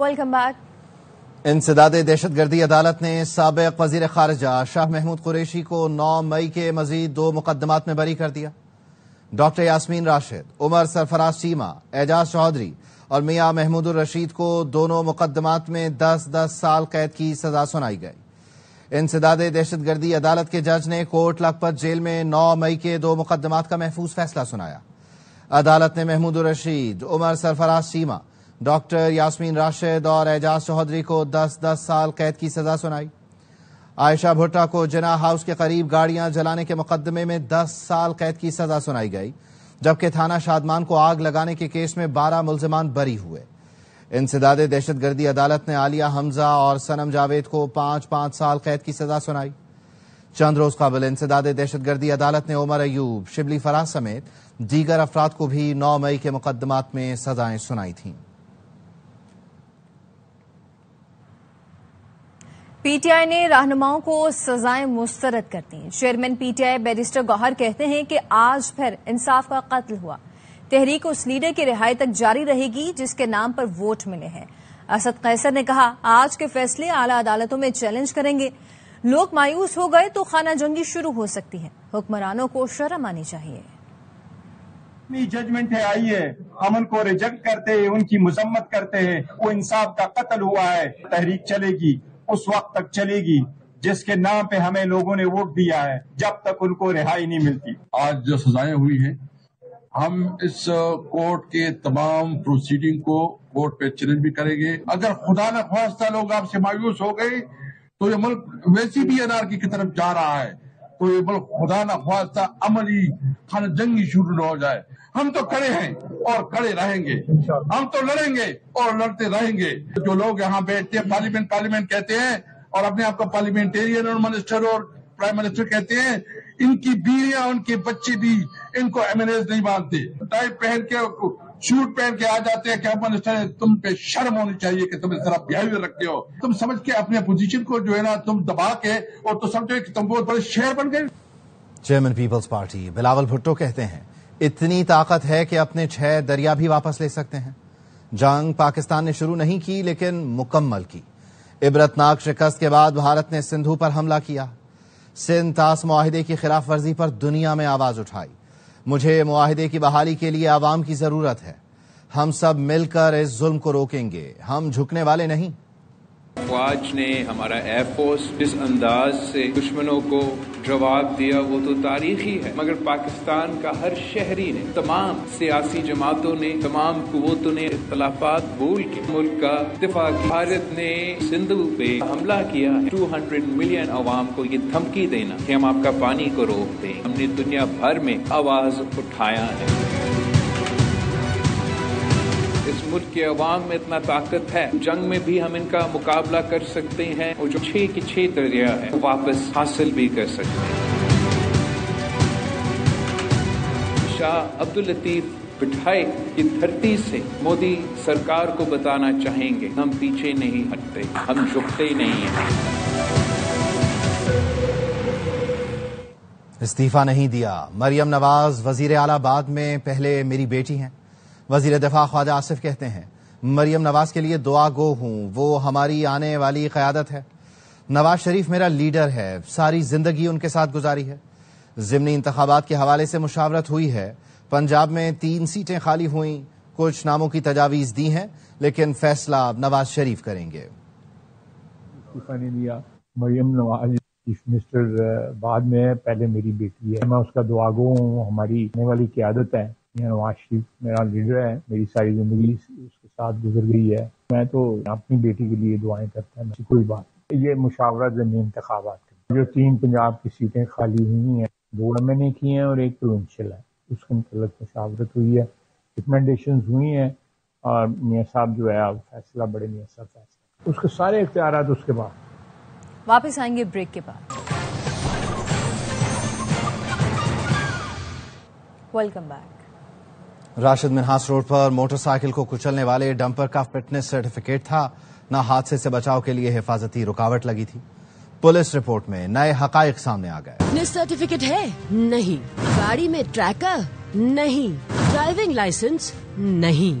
Welcome back. انسداد دہشت گردی عدالت نے سابق وزیر خارجہ شاہ محمود قریشی کو 9 مئی کے مزید 2 مقدمات میں بری کر دیا۔ ڈاکٹر یاسمین راشد، عمر سرفراز چیمہ، اعجاز چودھری اور میاں محمود الرشید کو دونوں مقدمات میں 10 سال قید کی سزا سنائی گئی۔ انسداد دہشت گردی عدالت کے جج نے کوٹ لکھپت جیل میں 9 مئی کے 2 مقدمات کا محفوظ فیصلہ سنایا۔ عدالت نے محمود الرشید، عمر سرفراز چیمہ، ڈاکٹر یاسمین راشد اور اعجاز چودھری کو 10 سال قید کی سزا سنائی۔ عائشہ بھٹہ کو جناح ہاؤس کے قریب گاڑیاں جلانے کے مقدمے میں 10 سال قید کی سزا سنائی گئی، جبکہ تھانہ شادمان کو آگ لگانے کے کیس میں 12 ملزمان بری ہوئے۔ انسداد دہشت گردی عدالت نے عالیہ حمزہ اور صنم جاوید کو 5 سال قید کی سزا سنائی۔ چند روز قبل انسداد دہشت گردی عدالت نے عمر ایوب، شبلی فراز سمیت دیگر افراد کو بھی 9 مئی کے مقدمات میں سزائیں سنائی تھیں۔ پی ٹی آئی نے رہنماؤں کو سزائیں مسترد کر دیں۔ Chairman PTI barrister Gohar کہتے ہیں کہ آج پھر انصاف کا قتل ہوا، تحریک اس لیڈر کی رہائی تک جاری رہے گی جس کے نام پر ووٹ ملے ہیں۔ اسد قیصر نے کہا، آج کے فیصلے اعلیٰ عدالتوں میں چیلنج کریں گے۔ لوگ مایوس ہو گئے تو خانہ جنگی شروع ہو سکتی ہے، حکمرانوں کو شرم آنی چاہیے۔ ججمنٹ ہے، آئیے ہم ان کو ریجیکٹ کرتے ہیں، ان کی مذمت کرتے ہیں۔ وہ انصاف کا قتل ہوا ہے، تحریک چلے گی، اس وقت تک چلے گی جس کے نام پہ ہمیں لوگوں نے ووٹ دیا ہے، جب تک ان کو رہائی نہیں ملتی۔ آج جو سزائیں ہوئی ہیں، ہم اس کورٹ کے تمام پروسیڈنگ کو کورٹ پہ چیلنج بھی کریں گے۔ اگر خدا نہ خواستہ لوگ آپ سے مایوس ہو گئے تو یہ ملک ویسی بھی انارکی کی طرف جا رہا ہے، تو یہ ملک خدا نہ خواستہ عملی خانہ جنگی شروع نہ ہو جائے۔ ہم تو کھڑے ہیں اور کھڑے رہیں گے، ہم تو لڑیں گے اور لڑتے رہیں گے۔ جو لوگ یہاں بیٹھتے ہیں پارلیمنٹ کہتے ہیں اور اپنے آپ کو پارلیمنٹیرین اور منسٹر اور پرائم منسٹر کہتے ہیں، ان کی بیویاں، ان کے بچے بھی ان کو ایم این ایز نہیں مانتے۔ ٹائی پہن کے، سوٹ پہن کے آ جاتے ہیں کہ منسٹر ہے، تم پہ شرم ہونی چاہیے کہ تم اس طرح بیہیویئر رکھتے ہو۔ تم سمجھ کے اپنے اپوزیشن کو جو ہے نا تم دبا کے، اور تو سمجھو کہ تم بہت بڑے شہر بن گئے۔ چیئرمین پیپلز پارٹی بلاول بھٹو کہتے ہیں، اتنی طاقت ہے کہ اپنے 6 دریا بھی واپس لے سکتے ہیں۔ جنگ پاکستان نے شروع نہیں کی لیکن مکمل کی۔ عبرتناک شکست کے بعد بھارت نے سندھو پر حملہ کیا۔ سندھ طاس معاہدے کی خلاف ورزی پر دنیا میں آواز اٹھائی۔ مجھے معاہدے کی بحالی کے لیے عوام کی ضرورت ہے۔ ہم سب مل کر اس ظلم کو روکیں گے، ہم جھکنے والے نہیں۔ فوج نے، ہمارا ایئر فورس جس انداز سے دشمنوں کو جواب دیا وہ تو تاریخی ہے، مگر پاکستان کا ہر شہری نے، تمام سیاسی جماعتوں نے، تمام قوتوں نے اختلافات بھول کے ملک کا دفاع کیا۔ بھارت نے سندھو پہ حملہ کیا، 200 ملین عوام کو یہ دھمکی دینا کہ ہم آپ کا پانی کو روک دیں۔ ہم نے دنیا بھر میں آواز اٹھایا ہے۔ اس ملک کے عوام میں اتنا طاقت ہے، جنگ میں بھی ہم ان کا مقابلہ کر سکتے ہیں، اور جو 6 کے 6 دریا ہے واپس حاصل بھی کر سکتے ہیں۔ شاہ عبداللطیف بٹھائی کی دھرتی سے مودی سرکار کو بتانا چاہیں گے، ہم پیچھے نہیں ہٹتے، ہم جھکتے ہی نہیں ہیں۔ استعفیٰ نہیں دیا، مریم نواز وزیر اعلیٰ بعد میں پہلے میری بیٹی ہیں۔ وزیر دفاع خواجہ آصف کہتے ہیں، مریم نواز کے لیے دعا گو ہوں، وہ ہماری آنے والی قیادت ہے۔ نواز شریف میرا لیڈر ہے، ساری زندگی ان کے ساتھ گزاری ہے۔ ضمنی انتخابات کے حوالے سے مشاورت ہوئی ہے۔ پنجاب میں 3 سیٹیں خالی ہوئیں، کچھ ناموں کی تجاویز دی ہیں، لیکن فیصلہ نواز شریف کریں گے۔ استعفیٰ نہیں دیا، مریم نواز چیف منسٹر بعد میں، پہلے میری بیٹی ہے، میں اس کا دعا گو ہوں، ہماری آنے والی قیادت ہے۔ نواز شریف میرا لیڈر ہے، میری ساری زندگی اس کے ساتھ گزر گئی ہے، میں تو اپنی بیٹی کے لیے دعائیں کرتا ہوں۔ کوئی بات، یہ مشاورت ضمنی انتخابات جو 3 پنجاب کی سیٹیں خالی ہوئی ہیں، 2 میں نے کی ہیں اور 1 پروونشل ہے، اس کے متعلق مشاورت ہوئی ہے، ریکمنڈیشنز ہوئی ہیں، اور میاں صاحب جو ہے اب فیصلہ، بڑے میاں صاحب فیصلہ، اس کے سارے اختیارات اس کے بعد۔ واپس آئیں گے بریک کے بعد۔ Welcome back. Rashid Minhas road پر موٹر سائیکل کو کچلنے والے ڈمپر کا فٹنس سرٹیفکیٹ تھا، نہ حادثے سے بچاؤ کے لیے حفاظتی رکاوٹ لگی تھی۔ پولیس رپورٹ میں نئے حقائق سامنے آ گئے۔ فٹنس سرٹیفکیٹ ہے؟ نہیں۔ گاڑی میں ٹریکر؟ نہیں۔ Driving licence? نہیں۔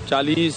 40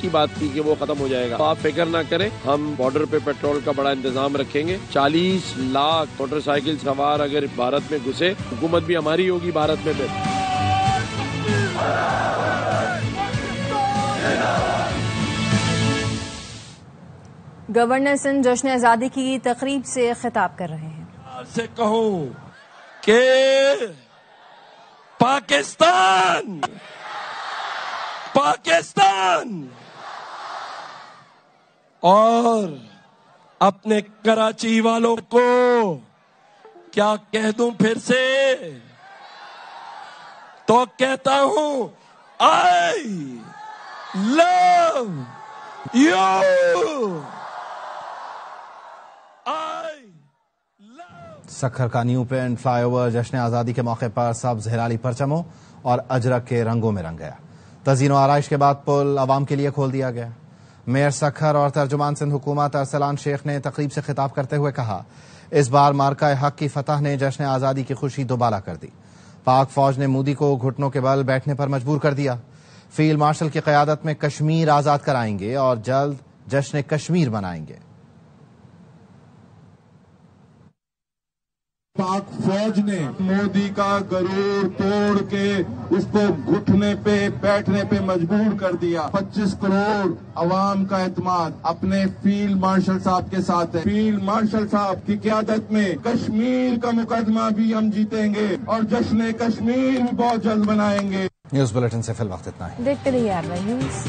کی بات کی کہ وہ ختم ہو جائے گا، تو آپ فکر نہ کریں، ہم بارڈر پہ پیٹرول کا بڑا انتظام رکھیں گے۔ 40 لاکھ موٹر سائیکل سوار اگر بھارت میں گھسے، حکومت بھی ہماری ہوگی بھارت میں پھر۔ گورنر سندھ جشن آزادی کی تقریب سے خطاب کر رہے ہیں۔ سے کہوں کہ پاکستان اور اپنے کراچی والوں کو کیا کہہ دوں پھر سے، تو کہتا ہوں I love you۔ سکھر کا نیو پینٹ فلائی اوور جشن آزادی کے موقع پر سبز ہلالی پرچموں اور اجرک کے رنگوں میں رنگ گیا۔ تزئین و آرائش کے بعد پل عوام کے لیے کھول دیا گیا۔ میئر سکھر اور ترجمان سندھ حکومت ارسلان شیخ نے تقریب سے خطاب کرتے ہوئے کہا، اس بار مارکہ حق کی فتح نے جشن آزادی کی خوشی دوبالا کر دی۔ پاک فوج نے مودی کو گھٹنوں کے بل بیٹھنے پر مجبور کر دیا۔ فیلڈ مارشل کی قیادت میں کشمیر آزاد کرائیں گے اور جلد جشن کشمیر منائیں گے۔ پاک فوج نے مودی کا غرور توڑ کے اس کو گھٹنے پہ بیٹھنے پہ مجبور کر دیا۔ 25 کروڑ عوام کا اعتماد اپنے فیلڈ مارشل صاحب کے ساتھ ہے۔ فیلڈ مارشل صاحب کی قیادت میں کشمیر کا مقدمہ بھی ہم جیتیں گے اور جشن کشمیر بھی بہت جلد منائیں گے۔ نیوز بلیٹن سے فی الوقت اتنا ہی۔ دیکھتے رہیے آر وائی نیوز۔